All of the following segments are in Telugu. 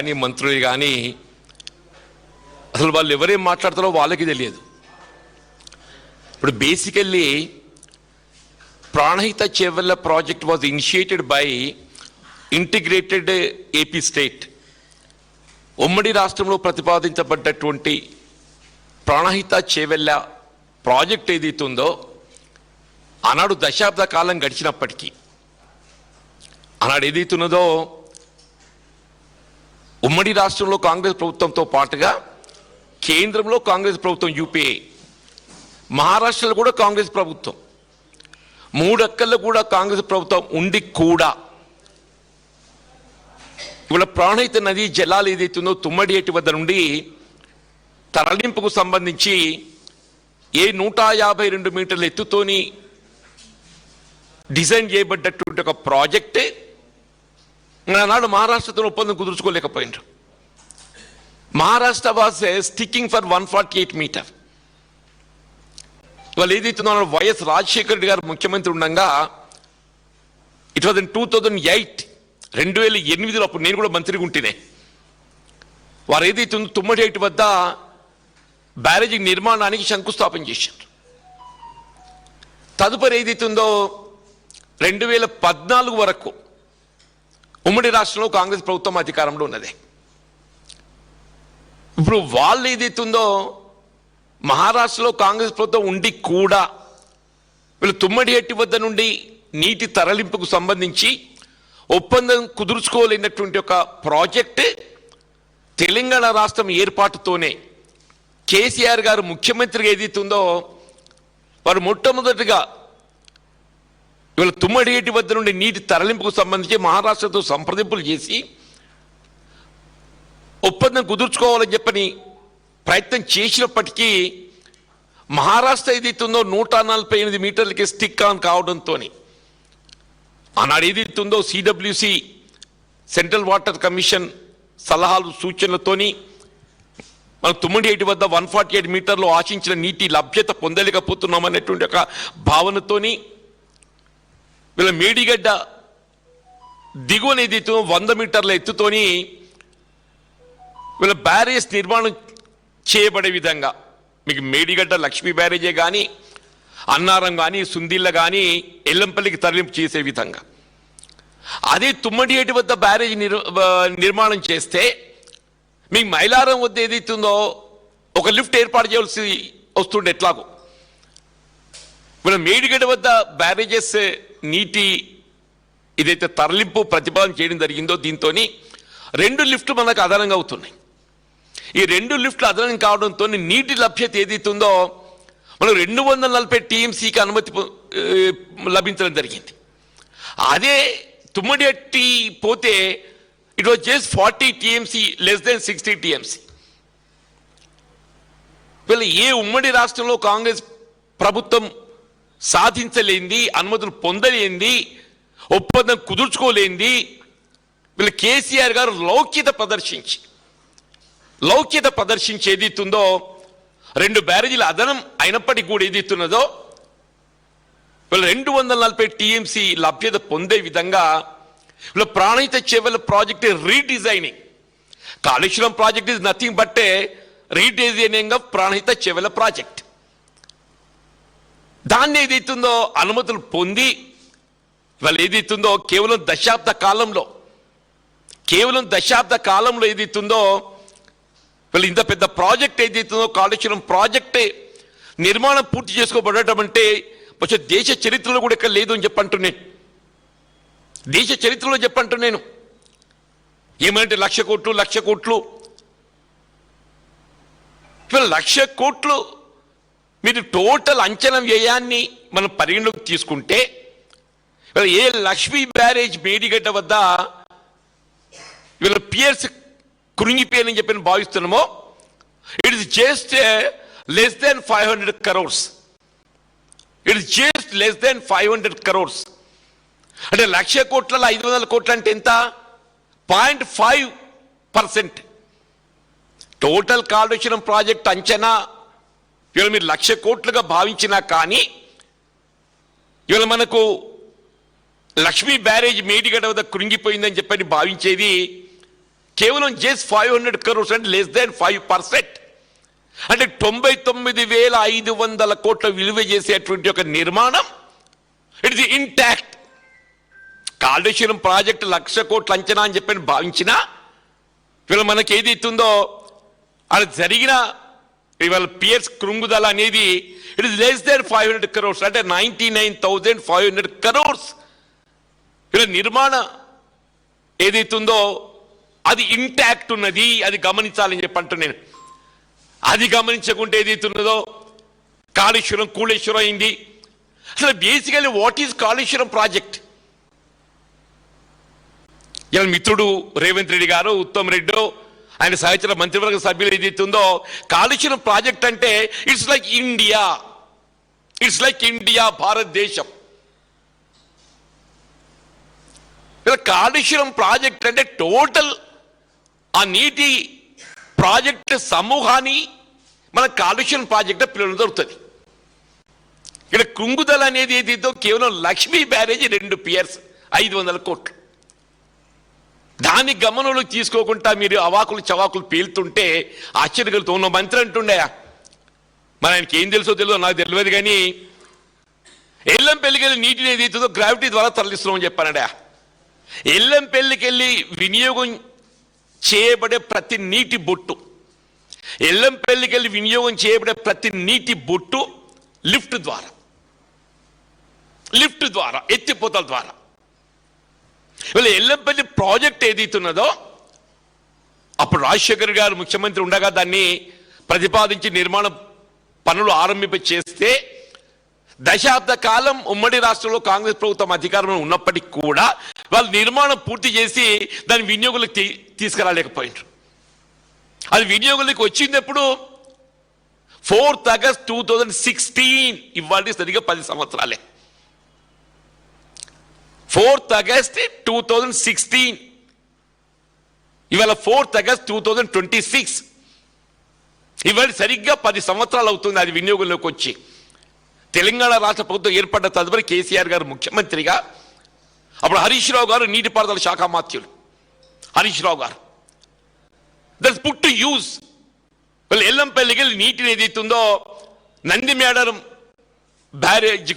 కానీ మంత్రులు కానీ అసలు వాళ్ళు ఎవరేం మాట్లాడతారో వాళ్ళకి తెలియదు. ఇప్పుడు basically Pranahita Chevella project was initiated by integrated AP state. ఉమ్మడి రాష్ట్రంలో ప్రతిపాదించబడ్డటువంటి ప్రాణహిత చేవెళ్ళ ప్రాజెక్ట్ ఏదైతే ఉందో ఆనాడు దశాబ్ద కాలం గడిచినప్పటికీ ఆనాడు ఏదైతే ఉన్నదో ఉమ్మడి రాష్ట్రంలో కాంగ్రెస్ ప్రభుత్వంతో పాటుగా కేంద్రంలో కాంగ్రెస్ ప్రభుత్వం యూపీఏ, మహారాష్ట్రలో కూడా కాంగ్రెస్ ప్రభుత్వం, మూడక్కల్లో కూడా కాంగ్రెస్ ప్రభుత్వం ఉండి కూడా ఇవాళ ప్రాణహిత నదీ జలాలు ఏదైతుందో తుమ్మడియేటి వద్ద నుండి తరలింపుకు సంబంధించి 152 మీటర్ల ఎత్తుతోని డిజైన్ చేయబడ్డటువంటి ఒక ప్రాజెక్టే నాడు మహారాష్ట్రతో ఒప్పందం కుదుర్చుకోలేకపోయినారు. Maharashtra was sticking for 148 meter. వాళ్ళు ఏదైతుందో వైఎస్ రాజశేఖర రెడ్డి గారు ముఖ్యమంత్రి ఉండగా ఇట్ వాజ్ ఇన్ 2008 2008లో అప్పుడు నేను కూడా మంత్రిగా ఉంటేనే వారు ఏదైతుందో తుమ్మడేటి వద్ద బ్యారేజీ నిర్మాణానికి శంకుస్థాపన చేశారు. తదుపరి ఏదైతుందో 2014 వరకు ఉమ్మడి రాష్ట్రంలో కాంగ్రెస్ ప్రభుత్వం అధికారంలో ఉన్నది. ఇప్పుడు వాళ్ళు ఏదైతుందో మహారాష్ట్రలో కాంగ్రెస్ ప్రభుత్వం ఉండి కూడా వీళ్ళు తుమ్మడిహట్టి వద్ద నుండి నీటి తరలింపుకు సంబంధించి ఒప్పందం కుదుర్చుకోలేనటువంటి ఒక ప్రాజెక్ట్ తెలంగాణ రాష్ట్రం ఏర్పాటుతోనే కేసీఆర్ గారు ముఖ్యమంత్రిగా ఏదైతుందో వారు మొట్టమొదటిగా ఇవాళ తుమ్మడిహట్టి వద్ద నుండి నీటి తరలింపుకు సంబంధించి మహారాష్ట్రతో సంప్రదింపులు చేసి ఒప్పందం కుదుర్చుకోవాలని చెప్పని ప్రయత్నం చేసినప్పటికీ మహారాష్ట్ర ఏదైతుందో 148 మీటర్లకి స్టిక్ ఆన్ కావడంతో ఆనాడు ఏదైతుందో సిడబ్ల్యూసి సెంట్రల్ వాటర్ కమిషన్ సలహాలు సూచనలతోని మన తుమ్మడిహట్టి వద్ద 148 మీటర్లు ఆశించిన నీటి లభ్యత పొందలేకపోతున్నామనేటువంటి ఒక భావనతోని వీళ్ళ మేడిగడ్డ దిగువన ఏదైతే 100 మీటర్ల ఎత్తుతోని వీళ్ళ బ్యారేజ్ నిర్మాణం చేయబడే విధంగా మీకు మేడిగడ్డ లక్ష్మీ బ్యారేజే కానీ అన్నారం కానీ సుందిళ్ళ కానీ ఎల్లంపల్లికి తరలింపు చేసే విధంగా అదే తుమ్మడిహట్టి వద్ద బ్యారేజ్ నిర్మాణం చేస్తే మీకు మైలారం వద్ద ఏదైతుందో ఒక లిఫ్ట్ ఏర్పాటు చేయాల్సి వస్తుండే. ఎట్లాగో వీళ్ళ మేడిగడ్డ వద్ద బ్యారేజెస్ నీటి ఇదైతే తరలింపు ప్రతిపాదన చేయడం జరిగిందో దీంతో 2 లిఫ్ట్లు మనకు అదనంగా అవుతున్నాయి. ఈ 2 లిఫ్ట్లు అదనం కావడంతో నీటి లభ్యత ఏదైతుందో మనం 240 టీఎంసీకి అనుమతి లభించడం జరిగింది. అదే తుమ్మడిహట్టి పోతే it was just 40 TMC less than 60 TMC. వీళ్ళు ఏ ఉమ్మడి రాష్ట్రంలో కాంగ్రెస్ ప్రభుత్వం సాధించలేంది, అనుమతులు పొందలేంది, ఒప్పందం కుదుర్చుకోలేంది వీళ్ళు కేసీఆర్ గారు లౌక్యత ప్రదర్శించి ఏదైతుందో 2 బ్యారేజీల అదనం అయినప్పటికీ కూడా ఏదైతున్నదో వీళ్ళు 240 టీఎంసీ లభ్యత పొందే విధంగా వీళ్ళ Pranahita Chevella project redesigning. Kaleshwaram project is nothing but redesigning of Pranahita Chevella project. దాన్ని ఏదైతుందో అనుమతులు పొంది వాళ్ళు ఏదైతుందో కేవలం దశాబ్ద కాలంలో ఏదైతుందో వీళ్ళు ఇంత పెద్ద ప్రాజెక్ట్ ఏదైతుందో కాళేశ్వరం ప్రాజెక్టే నిర్మాణం పూర్తి చేసుకోబడటం అంటే కొంచెం దేశ చరిత్రలో కూడా ఇక్కడ లేదు అని చెప్పంటున్నాను. దేశ చరిత్రలో చెప్పంటున్నాను. ఏమంటే 1,00,000 కోట్లు 1,00,000 కోట్లు ఇవాళ 1,00,000 కోట్లు మీరు టోటల్ అంచనా వ్యయాన్ని మనం పరిగణలోకి తీసుకుంటే ఏ లక్ష్మీ బ్యారేజ్ మేడిగడ్డ వద్ద వీళ్ళ పియర్స్ కృంగిపోయానని చెప్పి భావిస్తున్నామో it is just less than 500 crores. It is just less than 500 crores. అంటే 1,00,000 కోట్లలో 500 కోట్లు అంటే ఎంత? 0.5%. టోటల్ కాళేశ్వరం ప్రాజెక్ట్ అంచనా ఇవాళ మీరు 1,00,000 కోట్లుగా భావించినా కానీ ఇవాళ మనకు లక్ష్మీ బ్యారేజ్ మేడిగడ్డ వద్ద కృంగిపోయిందని చెప్పని భావించేది కేవలం జస్ట్ 500 crores అంటే లెస్ దాన్ 5%. అంటే 99,500 కోట్ల విలువ చేసేటువంటి ఒక నిర్మాణం it is intact. Kaleshwaram project 1,00,000 కోట్ల అంచనా అని చెప్పని భావించినా ఇవాళ మనకి ఏది ఇస్తుందో అది జరిగిన ఇవాళ పియర్స్ కృంగుదల అనేది it is less than 500 crores అంటే 99,500 crores. ఇలా నిర్మాణ ఏదైతుందో అది ఇంటాక్ట్ ఉన్నది, అది గమనించాలని చెప్పంటూ నేను. అది గమనించకుంటే ఏదైతున్నదో కాళేశ్వరం కూళేశ్వరం అయింది. అసలు basically what is Kaleshwaram project? ఇలా మిత్రుడు రేవంత్ రెడ్డి గారు, ఉత్తమ్ రెడ్డి, ఆయన సహచర మంత్రివర్గ సభ్యులు ఏదైతుందో కాళేశ్వరం ప్రాజెక్ట్ అంటే it's like India, it's like India, భారతదేశం. కాళేశ్వరం ప్రాజెక్ట్ అంటే టోటల్ ఆ నీటి ప్రాజెక్ట్ సమూహాన్ని మన కాళేశ్వరం ప్రాజెక్ట్ పిల్లలు దొరుకుతుంది. ఇక్కడ కృంగుదల అనేది ఏదైతే కేవలం లక్ష్మీ బ్యారేజ్ 2 పియర్స్ 500 కోట్లు. దాన్ని గమనంలో తీసుకోకుండా మీరు అవాకులు చవాకులు పేలుతుంటే ఆశ్చర్యకలుగుతూ ఉన్న మంత్రి అంటుండే, మరి ఆయనకి ఏం తెలుసో తెలియదు నాకు తెలియదు, కానీ ఎల్లంపల్లికి వెళ్ళి నీటిని ఏదైతుందో గ్రావిటీ ద్వారా తరలిస్తున్నామని చెప్పానడా. ఎల్లంపల్లికి వెళ్ళి వినియోగం చేయబడే ప్రతి నీటి బొట్టు, ఎల్లంపల్లికి వెళ్ళి వినియోగం చేయబడే ప్రతి నీటి బొట్టు లిఫ్ట్ ద్వారా ఎత్తిపోతల ద్వారా వీళ్ళ ఎల్లంపల్లి ప్రాజెక్ట్ ఏదైతున్నదో అప్పుడు రాజశేఖర్ గారు ముఖ్యమంత్రి ఉండగా దాన్ని ప్రతిపాదించి నిర్మాణ పనులు ఆరంభింప చేస్తే దశాబ్ద కాలం ఉమ్మడి రాష్ట్రంలో కాంగ్రెస్ ప్రభుత్వం అధికారంలో ఉన్నప్పటికీ కూడా వాళ్ళు నిర్మాణం పూర్తి చేసి దాని వినియోగులకు తీసుకురాలేకపోయినారు. అది వినియోగులకు వచ్చినప్పుడు 4th August 2016, ఇవాళ సరిగ్గా 10 సంవత్సరాలే. 4th August 2016, ఇవాళ 4th August 2026, ఇవాళ సరిగ్గా 10 సంవత్సరాలు అవుతుంది అది వినియోగంలోకి వచ్చి. తెలంగాణ రాష్ట్ర ప్రభుత్వం ఏర్పడ్డ తదుపరి కేసీఆర్ గారు ముఖ్యమంత్రిగా, అప్పుడు హరీష్ రావు గారు నీటిపారుదల శాఖ మాత్యులు హరీష్ రావు గారు దట్స్ పుట్ టు యూజ్. వాళ్ళు ఎల్లంపల్లికి వెళ్ళి నీటిని ఏదైతుందో నంది మేడారం బ్యారేజ్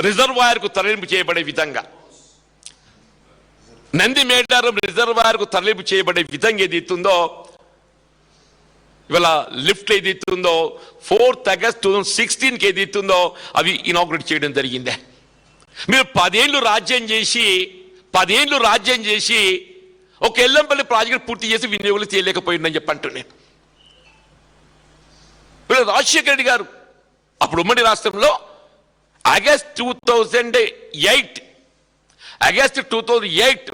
రిజర్వాయర్కు తరలింపు చేయబడే విధంగా, నంది మేడారం రిజర్వాయర్కు తరలింపు చేయబడే విధంగా ఏదైతుందో ఇవాళ లిఫ్ట్ ఏదైతుందో 4th August 2016కి ఏదైతుందో అవి ఇనాగ్రేట్ చేయడం జరిగిందే. మీరు 10 ఏళ్ళు రాజ్యం చేసి ఒక ఎల్లంపల్లి ప్రాజెక్ట్ పూర్తి చేసి వినియోగులు చేయలేకపోయిందని చెప్పంటున్నాను. వీళ్ళు రాజశేఖర రెడ్డి గారు అప్పుడు ఉమ్మడి రాష్ట్రంలో ఆగస్ట్ 2008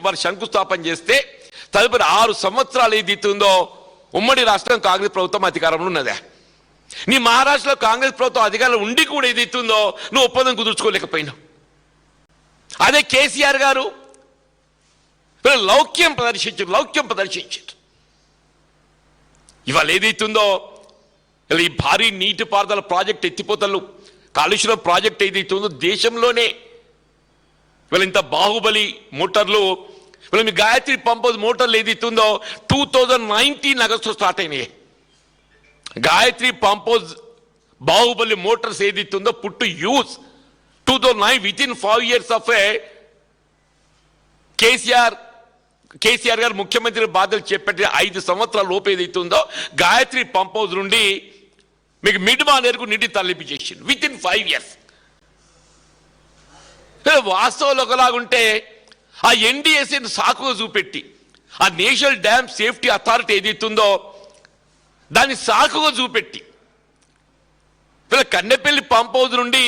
వారు శంకుస్థాపన చేస్తే తదుపరి 6 సంవత్సరాలు ఏదైతుందో ఉమ్మడి రాష్ట్రం కాంగ్రెస్ ప్రభుత్వం అధికారంలో ఉన్నదే. నీ మహారాష్ట్రలో కాంగ్రెస్ ప్రభుత్వం అధికారంలో ఉండి కూడా ఏదైతుందో నువ్వు ఒప్పందం కుదుర్చుకోలేకపోయినావు. అదే కేసీఆర్ గారు లౌక్యం ప్రదర్శించారు. ఇవాళ ఏదైతుందో ఈ భారీ నీటిపారుదల ప్రాజెక్ట్ ఎత్తిపోతలు కాళేశ్వరం ప్రాజెక్ట్ ఏదైతుందో దేశంలోనే వీళ్ళ ఇంత బాహుబలి మోటార్లు, వీళ్ళ మీ గాయత్రి పంపోజ్ మోటార్లు ఏదైతుందో 2019 ఆగస్టు స్టార్ట్ అయినాయి. గాయత్రి పంపోజ్ బాహుబలి మోటార్స్ ఏదైతుందో పుట్టు use 2009 with in 5 years of a KCR గారు ముఖ్యమంత్రి బాధ్యతలు చేపట్టి 5 సంవత్సరాల లోపు ఏదైతుందో గాయత్రి పంప్ హౌస్ నుండి మీకు మిడ్ మానేరుకు నీటి తరలింపు చేసింది విత్ ఇన్ 5 years. వాస్తవాలు ఒకలాగుంటే ఆ ఎన్డీఎస్ఏని సాకుగా చూపెట్టి ఆ నేషనల్ డ్యామ్ సేఫ్టీ అథారిటీ ఏదైతుందో దాన్ని సాకుగా చూపెట్టి వీళ్ళ కన్నెపల్లి పంప్ హౌస్ నుండి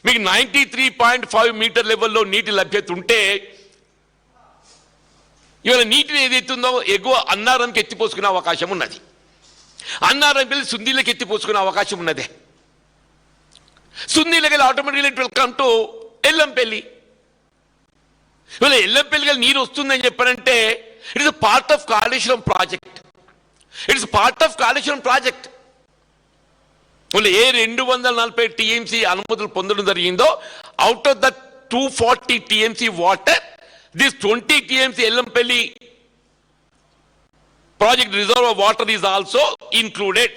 మీకు 93.5 మీటర్ లెవెల్లో నీటి లభ్యత ఉంటే ఇవాళ నీటిని ఏదైతుందో ఎగువ అన్నారంకి ఎత్తిపోసుకునే అవకాశం ఉన్నది. అన్నారం వెళ్ళి సుందీలకి ఎత్తిపోసుకునే అవకాశం ఉన్నదే. సుందీలకి వెళ్ళి automatically it will come to Yellampalli. ఇవాళ ఎల్లంపల్లికి నీరు వస్తుందని చెప్పారంటే it is part of Kaleshwaram project. వాళ్ళు ఏ 240 TMC అనుమతులు పొందడం జరిగిందో out of the 240 TMC water this 20 TMC Yellampalli project reserve of water is also included.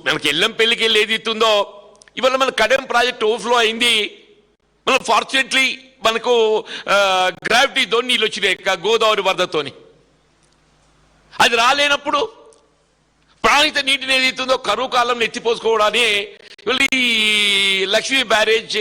మనకి ఎల్లంపల్లికి వెళ్ళి ఏది ఇస్తుందో ఇవాళ మన కడెం ప్రాజెక్ట్ ఓవర్ఫ్లో అయింది. మనం ఫార్చునేట్లీ మనకు గ్రావిటీతో నీళ్ళు వచ్చినాయి గోదావరి వరదతోని. అది రాలేనప్పుడు ప్రాణిత నీటిని ఏదైతుందో కరువు కాలంలో ఎత్తిపోసుకోవడాన్ని ఈ లక్ష్మీ బ్యారేజ్